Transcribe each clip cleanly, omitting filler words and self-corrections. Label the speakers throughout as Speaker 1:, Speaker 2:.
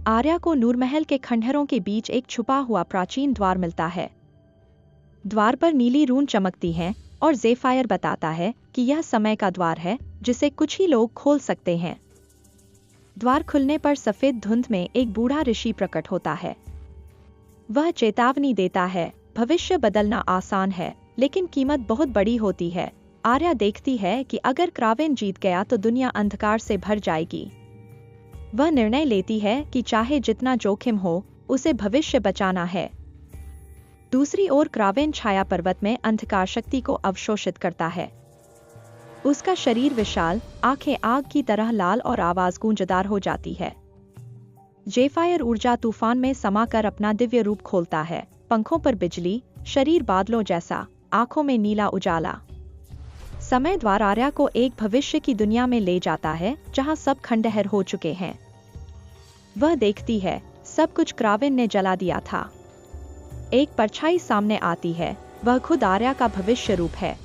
Speaker 1: आर्या को नूरमहल के खंडहरों के बीच एक छुपा हुआ प्राचीन द्वार मिलता है। द्वार पर नीली रून चमकती है और ज़ेफायर बताता है कि यह समय का द्वार है जिसे कुछ ही लोग खोल सकते हैं। द्वार खुलने पर सफेद धुंध में एक बूढ़ा ऋषि प्रकट होता है। वह चेतावनी देता है, भविष्य बदलना आसान है लेकिन कीमत बहुत बड़ी होती है। आर्या देखती है कि अगर क्रावेन जीत गया तो दुनिया अंधकार से भर जाएगी। वह निर्णय लेती है कि चाहे जितना जोखिम हो, उसे भविष्य बचाना है। दूसरी ओर क्रावेन छाया पर्वत में अंधकार शक्ति को अवशोषित करता है। उसका शरीर विशाल, आंखें आग की तरह लाल और आवाज गूंजदार हो जाती है। ज़ेफायर ऊर्जा तूफान में समाकर अपना दिव्य रूप खोलता है, पंखों पर बिजली, शरीर बादलों जैसा, आंखों में नीला उजाला। समय द्वार आर्या को एक भविष्य की दुनिया में ले जाता है जहां सब खंडहर हो चुके हैं। वह देखती है, सब कुछ क्रावेन ने जला दिया था। एक परछाई सामने आती है, वह खुद आर्या का भविष्य रूप है।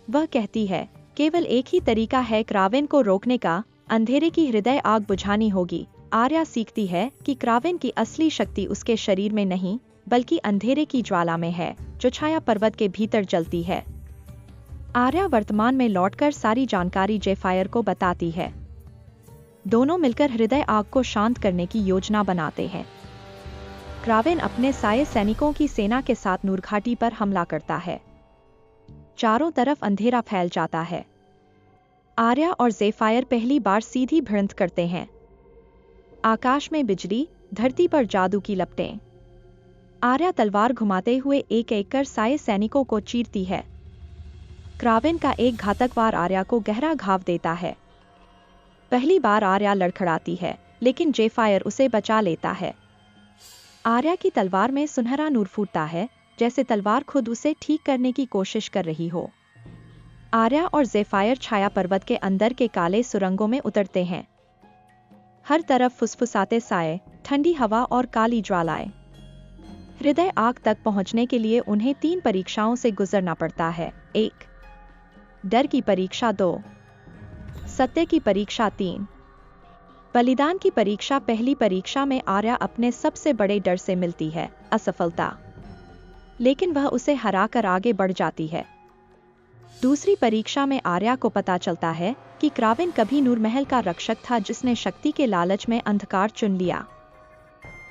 Speaker 1: वह कहती है, केवल एक ही तरीका है क्रावेन को रोकने का, अंधेरे की हृदय आग बुझानी होगी। आर्या सीखती है कि क्रावेन की असली शक्ति उसके शरीर में नहीं, बल्कि अंधेरे की ज्वाला में है, जो छाया पर्वत के भीतर जलती है। आर्या वर्तमान में लौटकर सारी जानकारी ज़ेफायर को बताती है। दोनों मिलकर हृदय आग को शांत करने की योजना बनाते हैं। क्रावेन अपने साये सैनिकों की सेना के साथ नूर घाटी पर हमला करता है। चारों तरफ अंधेरा फैल जाता है। आर्या और ज़ेफायर पहली बार सीधी भिड़ंत करते हैं। आकाश में बिजली, धरती पर जादू की लपटें। आर्या तलवार घुमाते हुए एक एक कर साये सैनिकों को चीरती है। क्रावेन का एक घातक वार आर्या को गहरा घाव देता है। पहली बार आर्या लड़खड़ाती है, लेकिन ज़ेफायर उसे बचा लेता है। आर्या की तलवार में सुनहरा नूर फूटता है, जैसे तलवार खुद उसे ठीक करने की कोशिश कर रही हो। आर्या और ज़ेफायर छाया पर्वत के अंदर के काले सुरंगों में उतरते हैं। हर तरफ फुसफुसाते साए, ठंडी हवा और काली ज्वालाएं। हृदय आग तक पहुंचने के लिए उन्हें 3 परीक्षाओं से गुजरना पड़ता है। 1. डर की परीक्षा 2. सत्य की परीक्षा 3. बलिदान की परीक्षा। पहली परीक्षा में आर्या अपने सबसे बड़े डर से मिलती है, असफलता, लेकिन वह उसे हराकर आगे बढ़ जाती है। दूसरी परीक्षा में आर्या को पता चलता है कि क्रावेन कभी नूरमहल का रक्षक था जिसने शक्ति के लालच में अंधकार चुन लिया।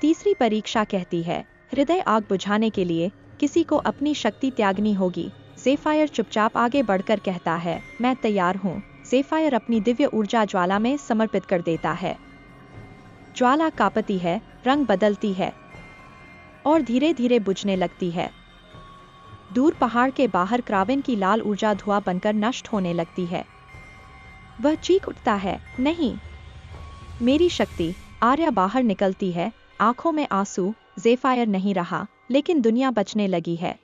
Speaker 1: तीसरी परीक्षा कहती है, हृदय आग बुझाने के लिए किसी को अपनी शक्ति त्यागनी होगी। ज़ेफायर चुपचाप आगे बढ़कर कहता है, मैं तैयार हूँ। ज़ेफायर अपनी दिव्य ऊर्जा ज्वाला में समर्पित कर देता है। ज्वाला कांपती है, रंग बदलती है और धीरे धीरे बुझने लगती है। दूर पहाड़ के बाहर क्रावेन की लाल ऊर्जा धुआं बनकर नष्ट होने लगती है। वह चीख उठता है, नहीं, मेरी शक्ति। आर्या बाहर निकलती है, आंखों में आंसू। ज़ेफायर नहीं रहा, लेकिन दुनिया बचने लगी है।